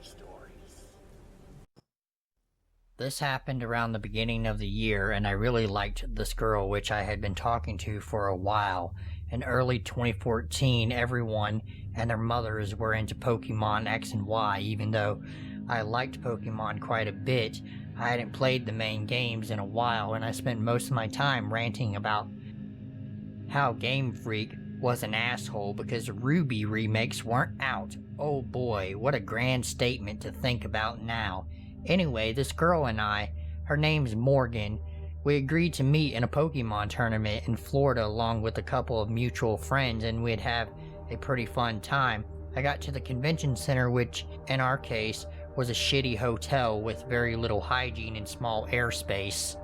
stories. This happened around the beginning of the year, and I really liked this girl which I had been talking to for a while. In early 2014, everyone and their mothers were into Pokemon X and Y. Even though I liked Pokemon quite a bit, I hadn't played the main games in a while, and I spent most of my time ranting about how Game Freak was an asshole because Ruby remakes weren't out. Oh boy, what a grand statement to think about now. Anyway, this girl and I, her name's Morgan, we agreed to meet in a Pokemon tournament in Florida along with a couple of mutual friends, and we'd have a pretty fun time. I got to the convention center, which in our case was a shitty hotel with very little hygiene and small airspace.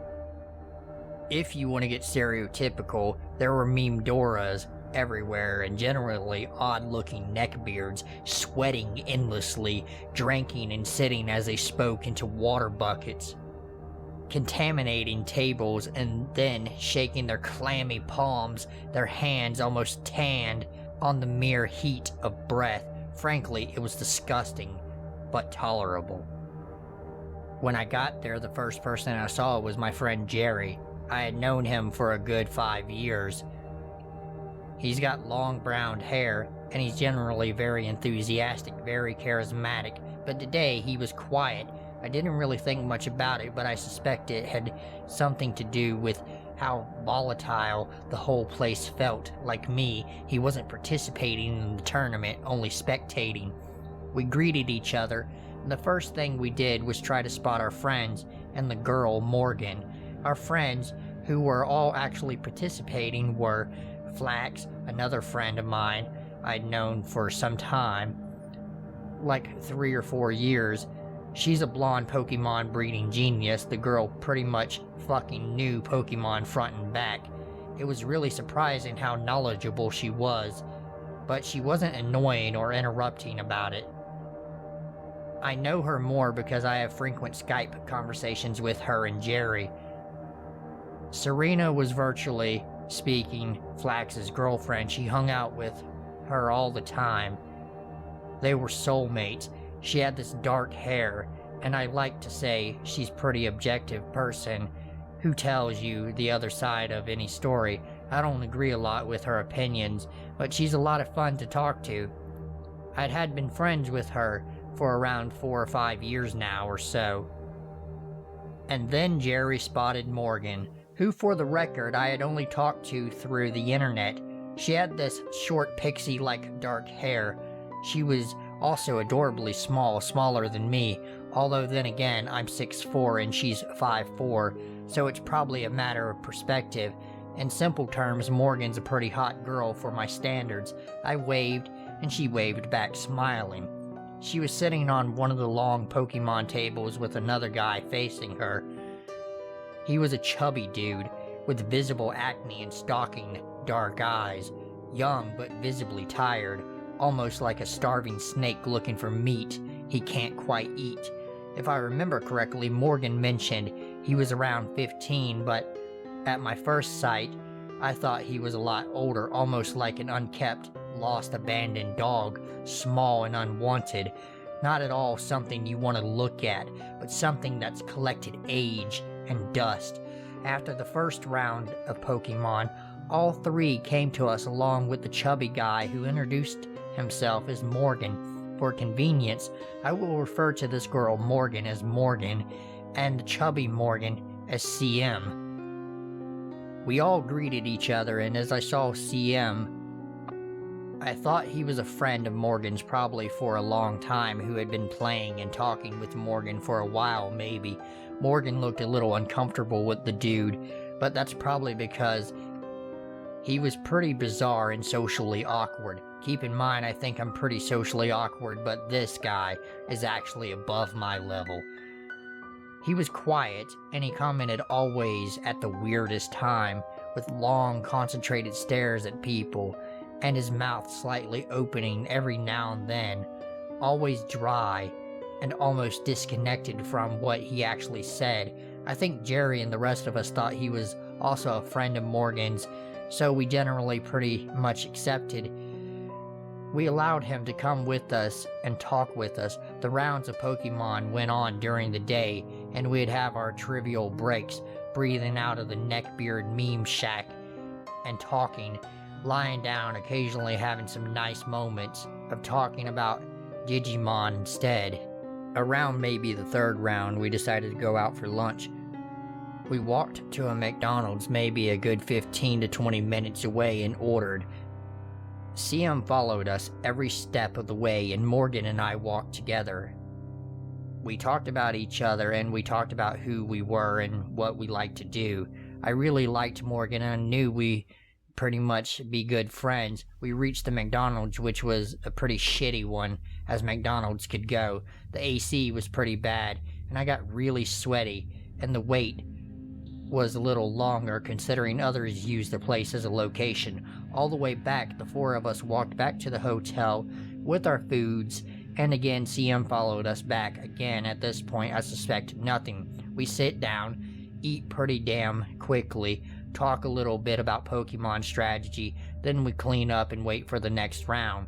If you want to get stereotypical, there were meme Doras everywhere, and generally odd-looking neckbeards sweating endlessly, drinking and sitting as they spoke into water buckets, contaminating tables and then shaking their clammy palms, their hands almost tanned on the mere heat of breath. Frankly, it was disgusting, but tolerable. When I got there, the first person I saw was my friend Jerry. I had known him for a good 5 years. He's got long brown hair, and he's generally very enthusiastic, very charismatic, but today he was quiet. I didn't really think much about it, but I suspect it had something to do with how volatile the whole place felt. Like me, he wasn't participating in the tournament, only spectating. We greeted each other, and the first thing we did was try to spot our friends and the girl, Morgan. Our friends, who were all actually participating, were Flax, another friend of mine I'd known for some time, like 3 or 4 years. She's a blonde Pokemon breeding genius. The girl pretty much fucking knew Pokemon front and back. It was really surprising how knowledgeable she was, but she wasn't annoying or interrupting about it. I know her more because I have frequent Skype conversations with her and Jerry. Serena was virtually speaking Flax's girlfriend. She hung out with her all the time. They were soulmates. She had this dark hair, and I like to say she's a pretty objective person who tells you the other side of any story. I don't agree a lot with her opinions, but she's a lot of fun to talk to. Had been friends with her for around 4 or 5 years now or so. And then Jerry spotted Morgan, who, for the record, I had only talked to through the internet. She had this short pixie-like dark hair. She was also adorably small, smaller than me, although then again, I'm 6'4" and she's 5'4", so it's probably a matter of perspective. In simple terms, Morgan's a pretty hot girl for my standards. I waved, and she waved back smiling. She was sitting on one of the long Pokemon tables with another guy facing her. He was a chubby dude with visible acne and stalking dark eyes, young but visibly tired, almost like a starving snake looking for meat he can't quite eat. If I remember correctly, Morgan mentioned he was around 15, but at my first sight, I thought he was a lot older, almost like an unkept, lost, abandoned dog, small and unwanted. Not at all something you want to look at, but something that's collected age and dust. After the first round of Pokemon, all 3 came to us along with the chubby guy who introduced himself as Morgan. For convenience, I will refer to this girl Morgan as Morgan, and the chubby Morgan as CM. We all greeted each other, and as I saw CM, I thought he was a friend of Morgan's, probably for a long time, who had been playing and talking with Morgan for a while maybe. Morgan looked a little uncomfortable with the dude, but that's probably because he was pretty bizarre and socially awkward. Keep in mind, I think I'm pretty socially awkward, but this guy is actually above my level. He was quiet, and he commented always at the weirdest time, with long, concentrated stares at people, and his mouth slightly opening every now and then, always dry, and almost disconnected from what he actually said. I think Jerry and the rest of us thought he was also a friend of Morgan's, so we generally pretty much accepted We allowed him to come with us and talk with us. The rounds of Pokemon went on during the day, and we'd have our trivial breaks, breathing out of the Neckbeard meme shack and talking, lying down, occasionally having some nice moments of talking about Digimon instead. Around maybe the third round, we decided to go out for lunch. We walked to a McDonald's maybe a good 15 to 20 minutes away and ordered. CM followed us every step of the way, and Morgan and I walked together. We talked about each other, and we talked about who we were and what we liked to do. I really liked Morgan, and I knew we pretty much be good friends. We reached the McDonald's, which was a pretty shitty one as McDonald's could go. The AC was pretty bad, and I got really sweaty, and the wait was a little longer considering others used the place as a location. All the way back, the four of us walked back to the hotel with our foods, and again CM followed us back. Again, at this point, I suspect nothing. We sit down, eat pretty damn quickly, talk a little bit about Pokemon strategy, then we clean up and wait for the next round.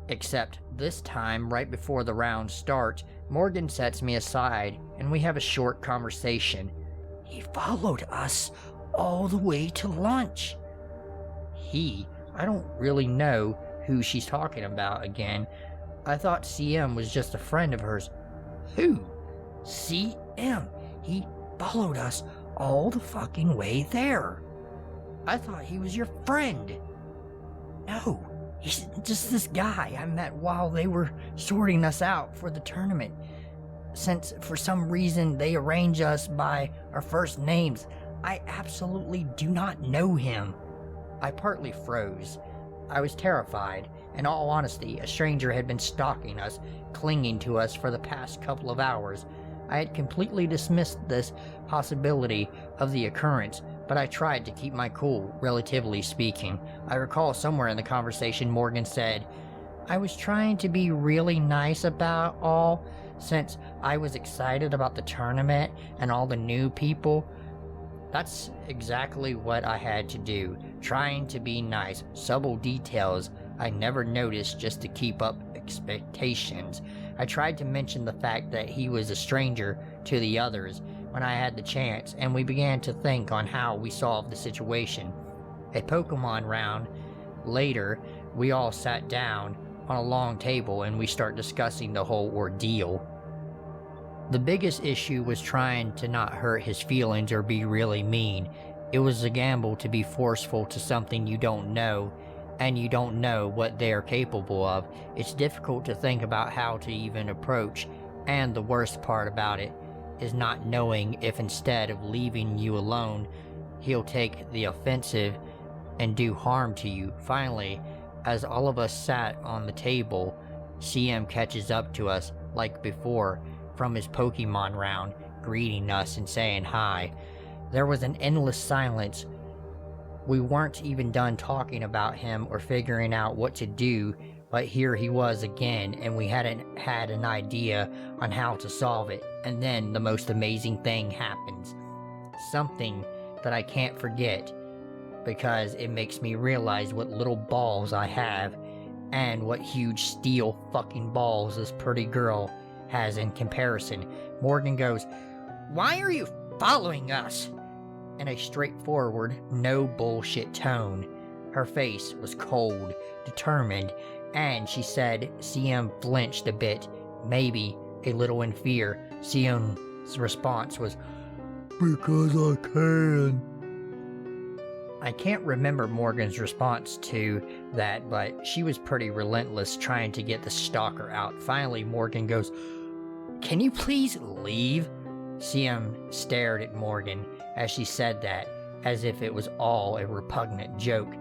Except this time, right before the round starts, Morgan sets me aside and we have a short conversation. He followed us all the way to lunch. I don't really know who she's talking about again. I thought CM was just a friend of hers. Who? CM. He followed us all the fucking way there. I thought he was your friend. No, he's just this guy I met while they were sorting us out for the tournament. Since for some reason they arrange us by our first names, I absolutely do not know him. I partly froze. I was terrified. In all honesty, a stranger had been stalking us, clinging to us for the past couple of hours. I had completely dismissed this possibility of the occurrence, but I tried to keep my cool, relatively speaking. I recall somewhere in the conversation Morgan said, I was trying to be really nice about all, since I was excited about the tournament and all the new people. That's exactly what I had to do, trying to be nice, subtle details I never noticed just to keep up expectations. I tried to mention the fact that he was a stranger to the others when I had the chance, and we began to think on how we solved the situation. A Pokemon round later, we all sat down on a long table and we start discussing the whole ordeal. The biggest issue was trying to not hurt his feelings or be really mean. It was a gamble to be forceful to something you don't know, and you don't know what they are capable of. It's difficult to think about how to even approach, and the worst part about it is not knowing if instead of leaving you alone, he'll take the offensive and do harm to you. Finally, as all of us sat on the table, CM catches up to us like before from his Pokemon round, greeting us and saying hi. There was an endless silence. We weren't even done talking about him or figuring out what to do, but here he was again, and we hadn't had an idea on how to solve it. And then the most amazing thing happens. Something that I can't forget, because it makes me realize what little balls I have, and what huge steel fucking balls this pretty girl has in comparison. Morgan goes, "Why are you following us?" in a straightforward, no bullshit tone. Her face was cold, determined, and she said CM flinched a bit, maybe a little in fear. CM's response was, "Because I can." I can't remember Morgan's response to that, but she was pretty relentless trying to get the stalker out. Finally, Morgan goes, "Can you please leave?" CM stared at Morgan as she said that, as if it was all a repugnant joke.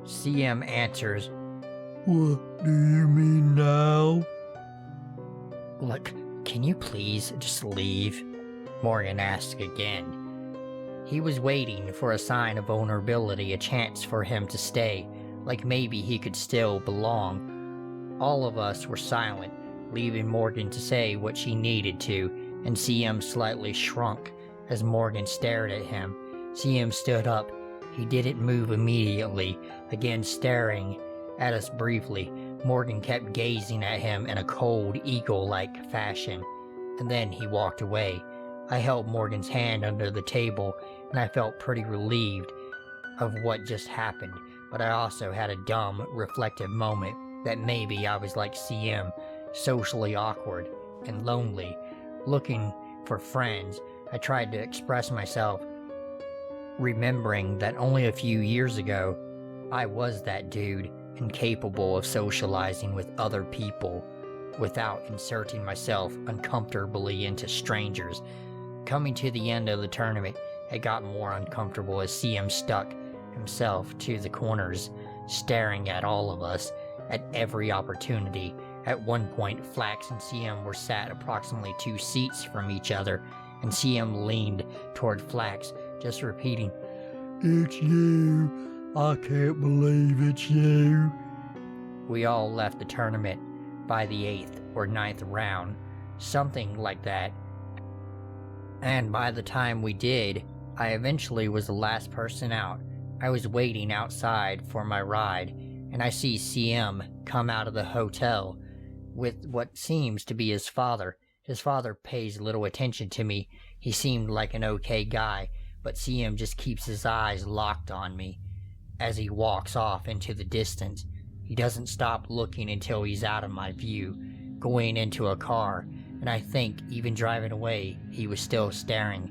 CM answers, "What do you mean now?" "Look, can you please just leave?" Morgan asked again. He was waiting for a sign of vulnerability, a chance for him to stay, like maybe he could still belong. All of us were silent, leaving Morgan to say what she needed to, and CM slightly shrunk as Morgan stared at him. CM stood up. He didn't move immediately, again staring at us briefly. Morgan kept gazing at him in a cold, eagle-like fashion, and then he walked away. I held Morgan's hand under the table, and I felt pretty relieved of what just happened, but I also had a dumb, reflective moment that maybe I was like CM, socially awkward and lonely, looking for friends. I tried to express myself, remembering that only a few years ago, I was that dude, incapable of socializing with other people without inserting myself uncomfortably into strangers. Coming to the end of the tournament, it got more uncomfortable as CM stuck himself to the corners, staring at all of us at every opportunity. At one point, Flax and CM were sat approximately 2 seats from each other, and CM leaned toward Flax, just repeating, "It's you. I can't believe it's you." We all left the tournament by the 8th or 9th round, something like that. And by the time we did, I eventually was the last person out. I was waiting outside for my ride, and I see CM come out of the hotel with what seems to be his father. His father pays little attention to me. He seemed like an okay guy, but CM just keeps his eyes locked on me as he walks off into the distance. He doesn't stop looking until he's out of my view, going into a car, and I think even driving away, he was still staring.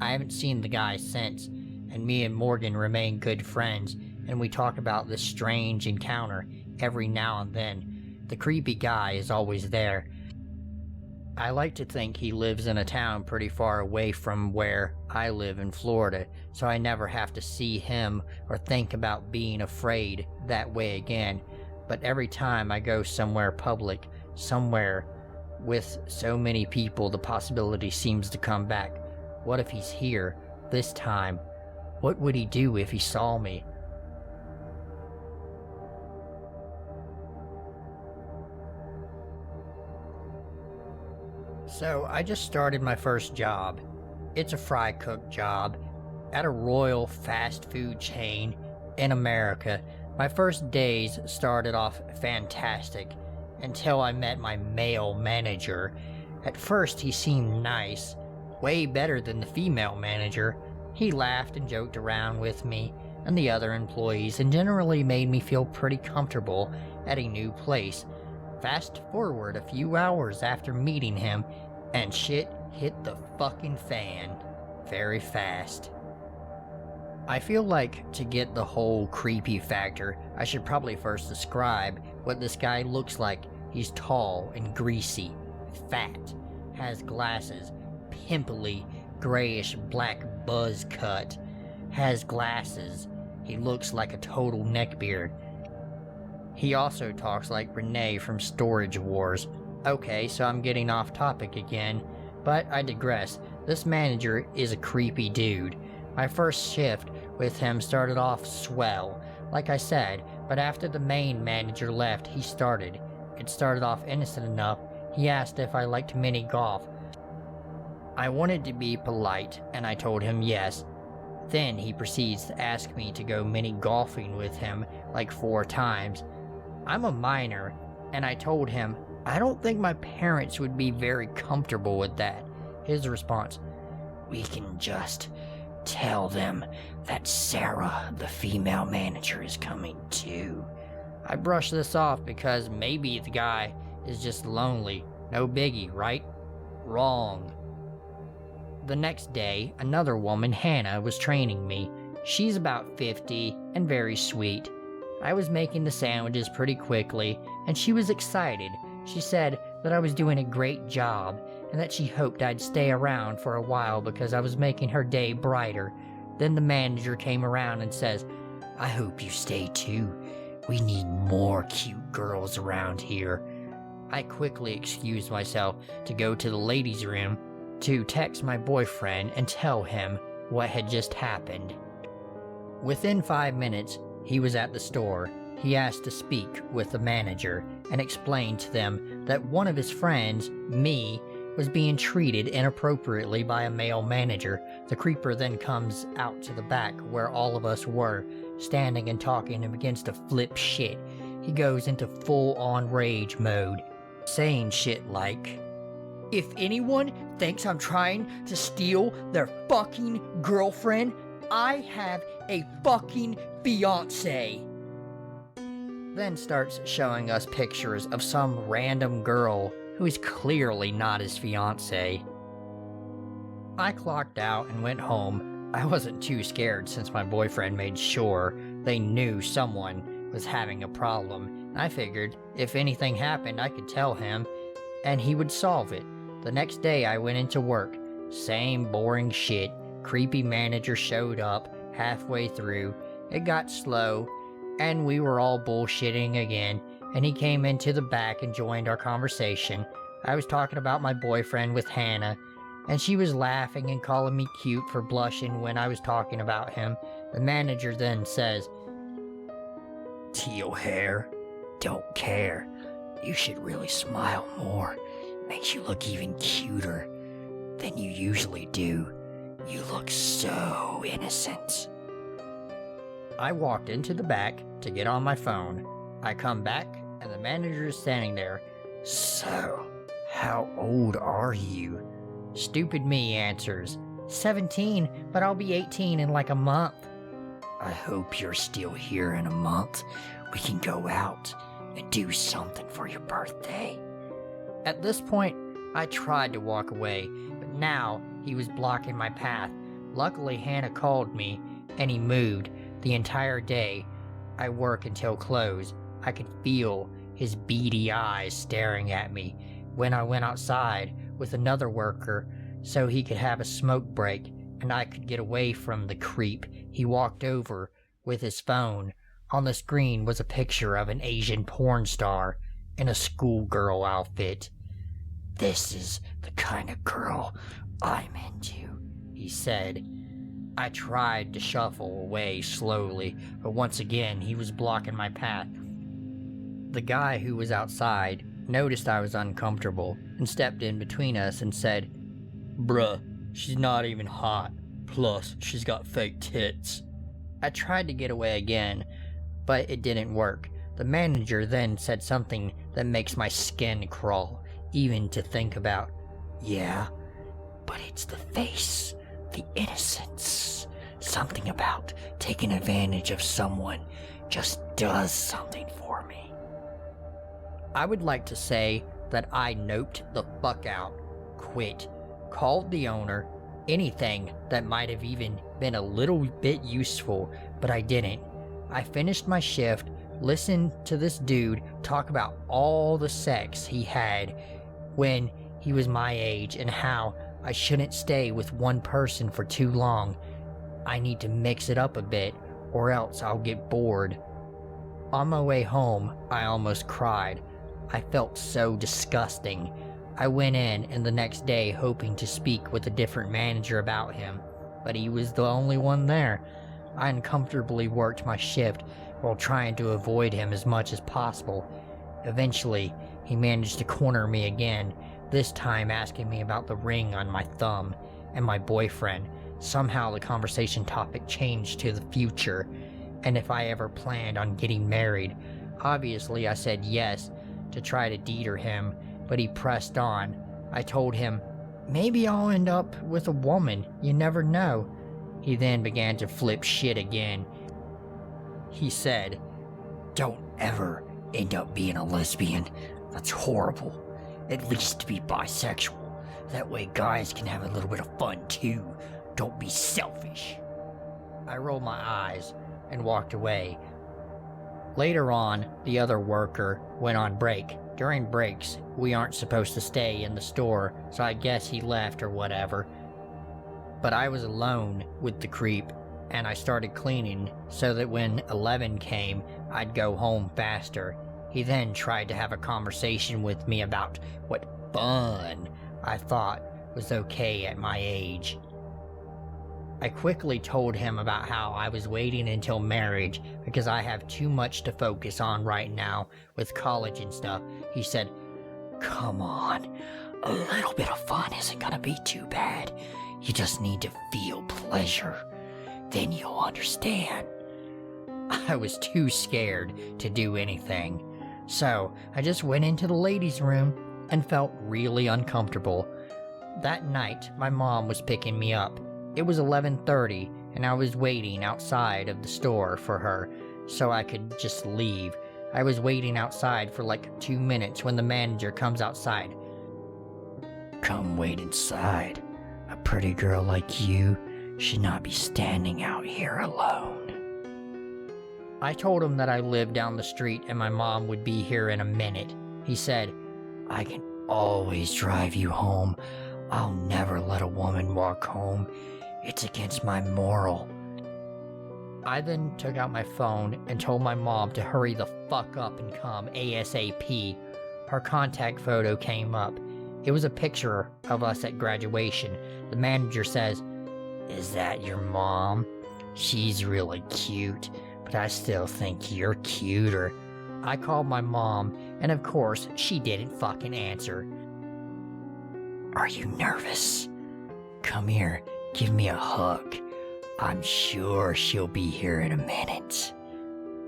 I haven't seen the guy since, and me and Morgan remain good friends, and we talk about this strange encounter every now and then. The creepy guy is always there. I like to think he lives in a town pretty far away from where I live in Florida, so I never have to see him or think about being afraid that way again. But every time I go somewhere public, somewhere with so many people, the possibility seems to come back. What if he's here this time? What would he do if he saw me? So I just started my first job. It's a fry cook job at a royal fast food chain in America. My first days started off fantastic until I met my male manager. At first he seemed nice, way better than the female manager. He laughed and joked around with me and the other employees and generally made me feel pretty comfortable at a new place. Fast forward a few hours after meeting him, and shit hit the fucking fan very fast. I feel like to get the whole creepy factor, I should probably first describe what this guy looks like. He's tall and greasy, fat, has glasses, pimply, grayish black buzz cut, has glasses. He looks like a total neckbeard. He also talks like Renee from Storage Wars. Okay, so I'm getting off topic again, but I digress. This manager is a creepy dude. My first shift with him started off swell, like I said, but after the main manager left, It started off innocent enough. He asked if I liked mini golf. I wanted to be polite, and I told him yes. Then he proceeds to ask me to go mini golfing with him like 4 times. I'm a minor, and I told him, I don't think my parents would be very comfortable with that. His response, "We can just tell them that Sarah, the female manager, is coming too." I brushed this off because maybe the guy is just lonely. No biggie, right? Wrong. The next day, another woman, Hannah, was training me. She's about 50 and very sweet. I was making the sandwiches pretty quickly, and she was excited. She said that I was doing a great job, and that she hoped I'd stay around for a while because I was making her day brighter. Then the manager came around and says, "I hope you stay too. We need more cute girls around here." I quickly excused myself to go to the ladies' room to text my boyfriend and tell him what had just happened. Within 5 minutes, he was at the store. He asked to speak with the manager and explained to them that one of his friends, me, was being treated inappropriately by a male manager. The creeper then comes out to the back where all of us were, standing and talking and begins to flip shit. he goes into full-on rage mode, saying shit like, "If anyone thinks I'm trying to steal their fucking girlfriend, I have a fucking fiance." Then starts showing us pictures of some random girl who is clearly not his fiance. I clocked out and went home. I wasn't too scared since my boyfriend made sure they knew someone was having a problem. I figured if anything happened, I could tell him and he would solve it. The next day I went into work. Same boring shit. Creepy manager showed up halfway through. It got slow and we were all bullshitting again, and he came into the back and joined our conversation. I was talking about my boyfriend with Hannah, and she was laughing and calling me cute for blushing when I was talking about him. The manager then says, "Teal hair, don't care. You should really smile more. Makes you look even cuter than you usually do. You look so innocent." I walked into the back to get on my phone. I come back and the manager is standing there. "So, how old are you?" Stupid me answers, 17, but I'll be 18 in like a month." "I hope you're still here in a month. We can go out and do something for your birthday." At this point, I tried to walk away, but now he was blocking my path. Luckily, Hannah called me and he moved. The entire day, I work until close. I could feel his beady eyes staring at me. When I went outside with another worker so he could have a smoke break and I could get away from the creep, he walked over with his phone. On the screen was a picture of an Asian porn star in a schoolgirl outfit. "This is the kind of girl I'm into," he said. I tried to shuffle away slowly, but once again he was blocking my path. The guy who was outside noticed I was uncomfortable and stepped in between us and said, "Bruh, she's not even hot. Plus, she's got fake tits." I tried to get away again, but it didn't work. The manager then said something that makes my skin crawl, even to think about. "Yeah, but it's the face, the innocence. Something about taking advantage of someone just does something for me." I would like to say that I noped the fuck out, quit, called the owner, anything that might have even been a little bit useful, but I didn't. I finished my shift, listened to this dude talk about all the sex he had when he was my age and how I shouldn't stay with one person for too long. I need to mix it up a bit or else I'll get bored. On my way home, I almost cried. I felt so disgusting. I went in and the next day hoping to speak with a different manager about him, but he was the only one there. I uncomfortably worked my shift while trying to avoid him as much as possible. Eventually, he managed to corner me again, this time asking me about the ring on my thumb and my boyfriend. Somehow the conversation topic changed to the future, and if I ever planned on getting married. Obviously I said yes to try to deter him, but he pressed on. I told him, "Maybe I'll end up with a woman, you never know." He then began to flip shit again. He said, "Don't ever end up being a lesbian. That's horrible. At least be bisexual. That way guys can have a little bit of fun too. Don't be selfish." I rolled my eyes and walked away. Later on, the other worker went on break. During breaks, we aren't supposed to stay in the store, so I guess he left or whatever. But I was alone with the creep, and I started cleaning so that when 11 came, I'd go home faster. He then tried to have a conversation with me about what fun I thought was okay at my age. I quickly told him about how I was waiting until marriage because I have too much to focus on right now with college and stuff. He said, "Come on, a little bit of fun isn't gonna be too bad. You just need to feel pleasure. Then you'll understand." I was too scared to do anything. So I just went into the ladies' room and felt really uncomfortable. That night, my mom was picking me up. It was 11:30 and I was waiting outside of the store for her so I could just leave. I was waiting outside for like 2 minutes when the manager comes outside. "Come wait inside. A pretty girl like you should not be standing out here alone." I told him that I lived down the street and my mom would be here in a minute. He said, "I can always drive you home. I'll never let a woman walk home. It's against my moral." I then took out my phone and told my mom to hurry the fuck up and come ASAP. Her contact photo came up. It was a picture of us at graduation. The manager says, "Is that your mom? She's really cute, but I still think you're cuter." I called my mom, and of course, she didn't fucking answer. "Are you nervous? Come here, give me a hug. I'm sure she'll be here in a minute."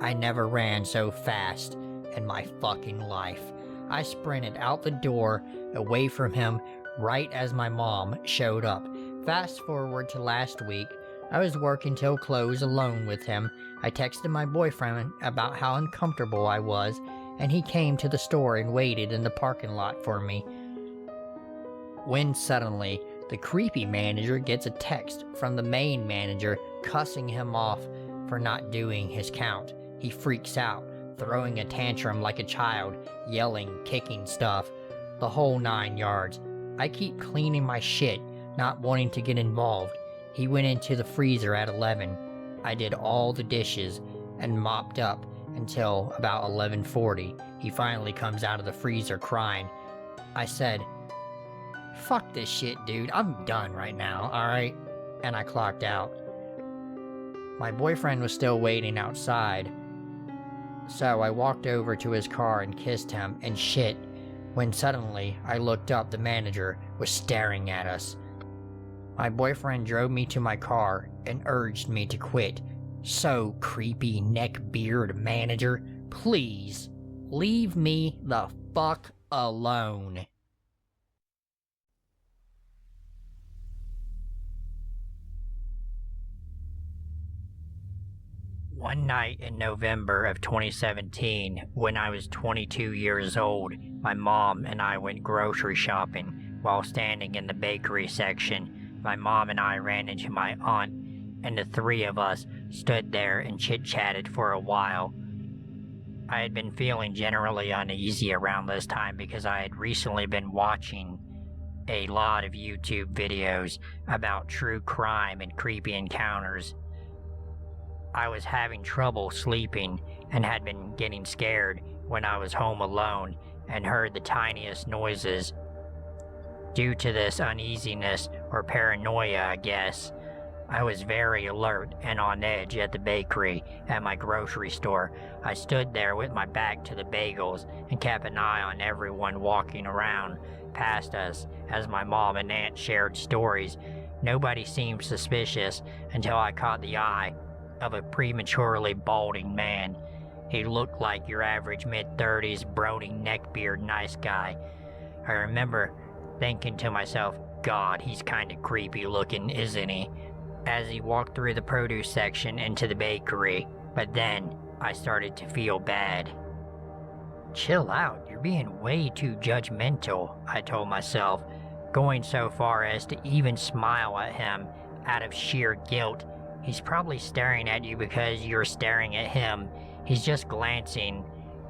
I never ran so fast in my fucking life. I sprinted out the door, away from him, right as my mom showed up. Fast forward to last week, I was working till close alone with him. I texted my boyfriend about how uncomfortable I was, and he came to the store and waited in the parking lot for me. When suddenly, the creepy manager gets a text from the main manager cussing him off for not doing his count. He freaks out, throwing a tantrum like a child, yelling, kicking stuff, the whole 9 yards. I keep cleaning my shit, not wanting to get involved. He went into the freezer at 11. I did all the dishes and mopped up until about 11:40. He finally comes out of the freezer crying. I said, "Fuck this shit, dude. I'm done right now, alright?" And I clocked out. My boyfriend was still waiting outside, so I walked over to his car and kissed him and shit, when suddenly I looked up. The manager was staring at us. My boyfriend drove me to my car and urged me to quit. "So creepy, neckbeard manager, please, leave me the fuck alone." One night in November of 2017, when I was 22 years old, my mom and I went grocery shopping. While standing in the bakery section, my mom and I ran into my aunt, and the three of us stood there and chit-chatted for a while. I had been feeling generally uneasy around this time because I had recently been watching a lot of YouTube videos about true crime and creepy encounters. I was having trouble sleeping and had been getting scared when I was home alone and heard the tiniest noises. Due to this uneasiness or paranoia, I guess, I was very alert and on edge at the bakery at my grocery store. I stood there with my back to the bagels and kept an eye on everyone walking around past us as my mom and aunt shared stories. Nobody seemed suspicious until I caught the eye of a prematurely balding man. He looked like your average mid-30s brony neckbeard nice guy. I remember thinking to myself, "God, he's kinda creepy looking, isn't he?" as he walked through the produce section into the bakery. But then I started to feel bad. "Chill out, you're being way too judgmental," I told myself, going so far as to even smile at him out of sheer guilt. He's probably staring at you because you're staring at him. He's just glancing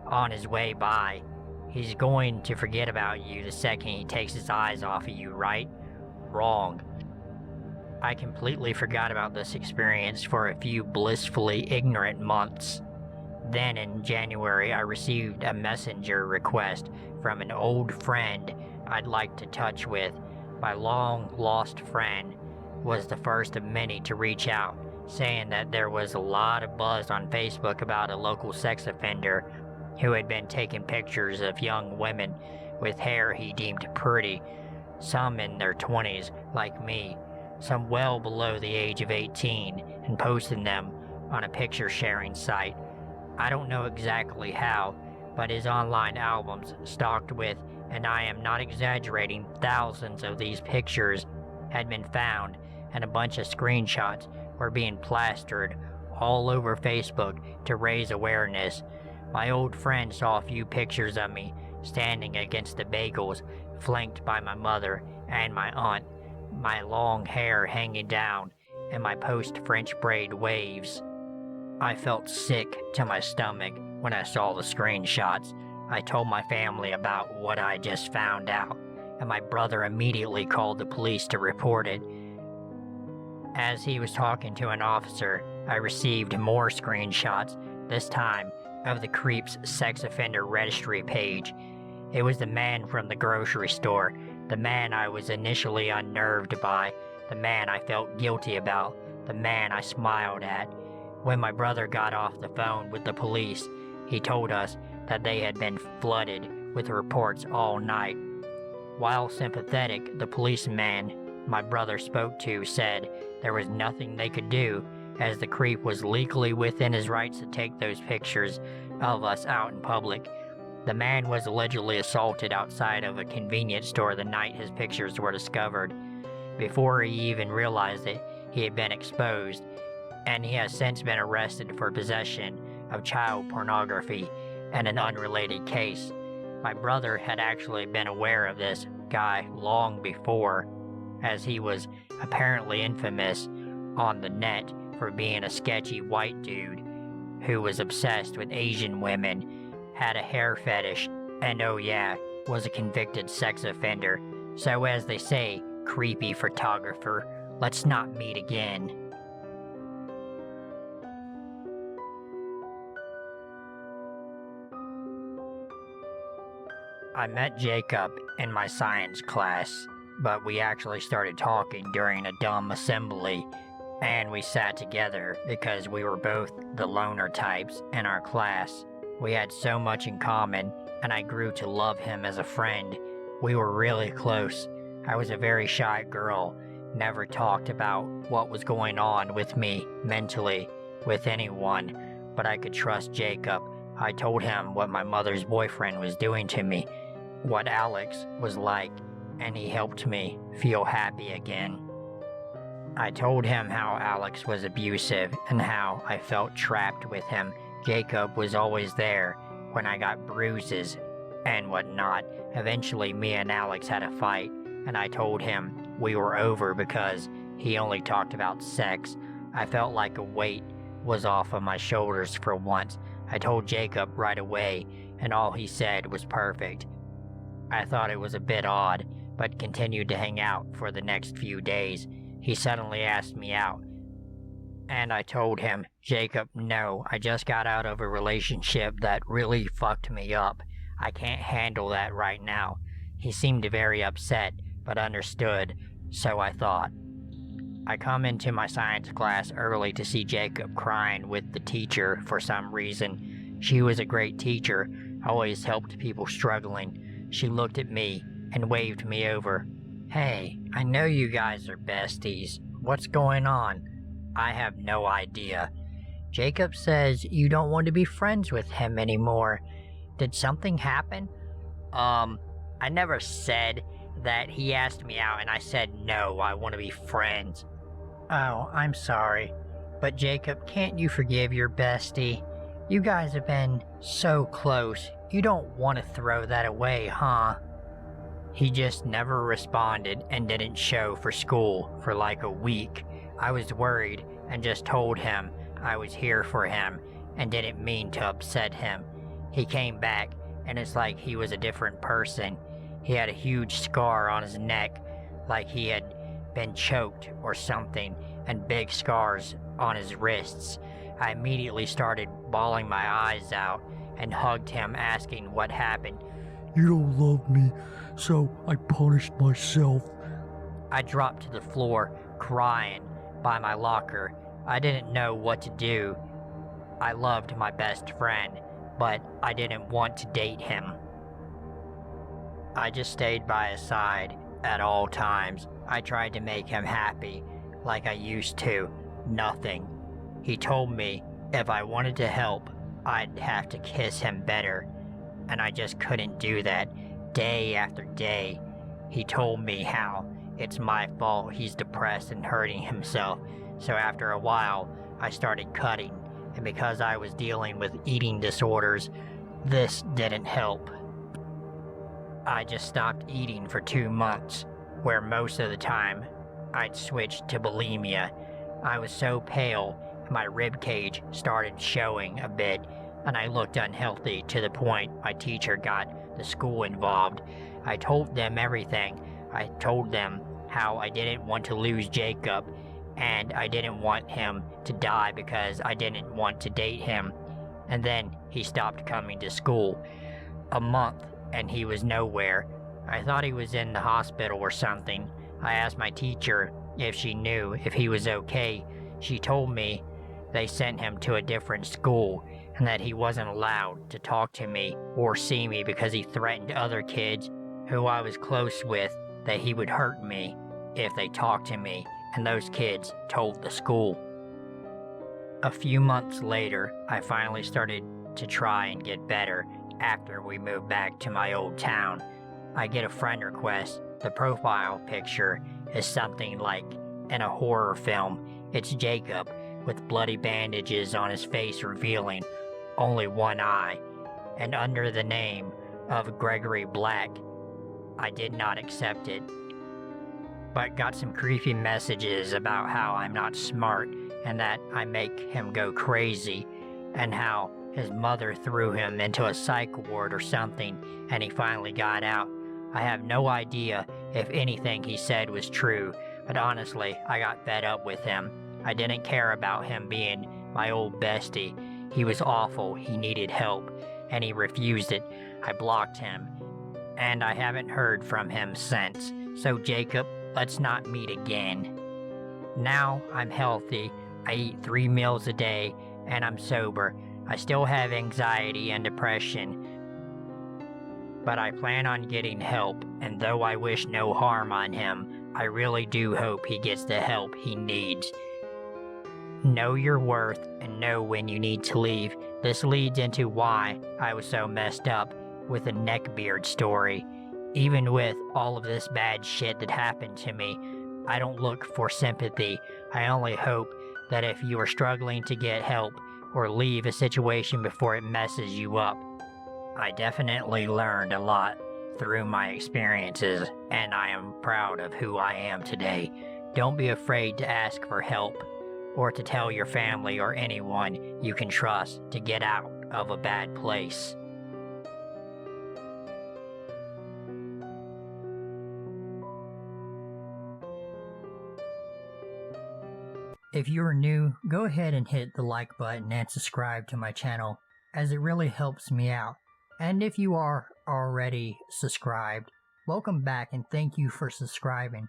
on his way by. He's going to forget about you the second he takes his eyes off of you, right? Wrong. I completely forgot about this experience for a few blissfully ignorant months. Then in January, I received a messenger request from an old friend I'd like to touch with. My long-lost friend was the first of many to reach out, saying that there was a lot of buzz on Facebook about a local sex offender who had been taking pictures of young women with hair he deemed pretty, some in their 20s like me, some well below the age of 18, and posting them on a picture sharing site. I don't know exactly how, but his online albums stocked with, and I am not exaggerating, thousands of these pictures had been found, and a bunch of screenshots were being plastered all over Facebook to raise awareness. My old friend saw a few pictures of me standing against the bagels, flanked by my mother and my aunt, my long hair hanging down, and my post-French braid waves. I felt sick to my stomach when I saw the screenshots. I told my family about what I just found out, and my brother immediately called the police to report it. As he was talking to an officer, I received more screenshots, this time of the creep's sex offender registry page. It was the man from the grocery store, the man I was initially unnerved by, the man I felt guilty about, the man I smiled at. When my brother got off the phone with the police, he told us that they had been flooded with reports all night. While sympathetic, the policeman my brother spoke to said there was nothing they could do, as the creep was legally within his rights to take those pictures of us out in public. The man was allegedly assaulted outside of a convenience store the night his pictures were discovered. Before he even realized it, he had been exposed, and he has since been arrested for possession of child pornography and an unrelated case. My brother had actually been aware of this guy long before, as he was apparently infamous on the net for being a sketchy white dude who was obsessed with Asian women, had a hair fetish, and oh yeah, was a convicted sex offender. So as they say, creepy photographer, let's not meet again. I met Jacob in my science class, but we actually started talking during a dumb assembly, and we sat together because we were both the loner types in our class. We had so much in common, and I grew to love him as a friend. We were really close. I was a very shy girl, never talked about what was going on with me mentally with anyone, but I could trust Jacob. I told him what my mother's boyfriend was doing to me, what Alex was like, and he helped me feel happy again. I told him how Alex was abusive and how I felt trapped with him. Jacob was always there when I got bruises and whatnot. Eventually, me and Alex had a fight, and I told him we were over because he only talked about sex. I felt like a weight was off of my shoulders for once. I told Jacob right away, and all he said was perfect. I thought it was a bit odd, but continued to hang out for the next few days. He suddenly asked me out, and I told him, Jacob, no, I just got out of a relationship that really fucked me up. I can't handle that right now. He seemed very upset, but understood, so I thought. I come into my science class early to see Jacob crying with the teacher for some reason. She was a great teacher, always helped people struggling. She looked at me and waved me over. Hey, I know you guys are besties. What's going on? I have no idea. Jacob says you don't want to be friends with him anymore. Did something happen? I never said that. He asked me out and I said no, I want to be friends. Oh, I'm sorry. But Jacob, can't you forgive your bestie? You guys have been so close. You don't want to throw that away, huh? He just never responded and didn't show for school for like a week. I was worried and just told him I was here for him and didn't mean to upset him. He came back and it's like he was a different person. He had a huge scar on his neck, like he had been choked or something, and big scars on his wrists. I immediately started bawling my eyes out and hugged him, asking what happened. You don't love me, so I punished myself. I dropped to the floor, crying, by my locker. I didn't know what to do. I loved my best friend, but I didn't want to date him. I just stayed by his side at all times. I tried to make him happy, like I used to. Nothing. He told me if I wanted to help, I'd have to kiss him better, and I just couldn't do that. Day after day, he told me how it's my fault he's depressed and hurting himself. So after a while, I started cutting, and because I was dealing with eating disorders, this didn't help. I just stopped eating for 2 months, where most of the time I'd switched to bulimia. I was so pale, my rib cage started showing a bit, and I looked unhealthy to the point my teacher got the school involved. I told them everything. I told them how I didn't want to lose Jacob, and I didn't want him to die because I didn't want to date him. And then he stopped coming to school. A month, and he was nowhere. I thought he was in the hospital or something. I asked my teacher if she knew if he was okay. She told me they sent him to a different school and that he wasn't allowed to talk to me or see me because he threatened other kids who I was close with that he would hurt me if they talked to me, and those kids told the school. A few months later, I finally started to try and get better after we moved back to my old town. I get a friend request. The profile picture is something like in a horror film. It's Jacob with bloody bandages on his face revealing only one eye, and under the name of Gregory Black. I did not accept it, but got some creepy messages about how I'm not smart and that I make him go crazy, and how his mother threw him into a psych ward or something and he finally got out. I have no idea if anything he said was true, but honestly, I got fed up with him. I didn't care about him being my old bestie. He was awful, he needed help, and he refused it. I blocked him, and I haven't heard from him since. So Jacob, let's not meet again. Now I'm healthy, I eat 3 meals a day, and I'm sober. I still have anxiety and depression, but I plan on getting help, and though I wish no harm on him, I really do hope he gets the help he needs. Know your worth and know when you need to leave. This leads into why I was so messed up with the Neckbeard story. Even with all of this bad shit that happened to me, I don't look for sympathy. I only hope that if you are struggling to get help or leave a situation before it messes you up. I definitely learned a lot through my experiences, and I am proud of who I am today. Don't be afraid to ask for help, or to tell your family or anyone you can trust to get out of a bad place. If you're new, go ahead and hit the like button and subscribe to my channel, as it really helps me out. And if you are already subscribed, welcome back and thank you for subscribing.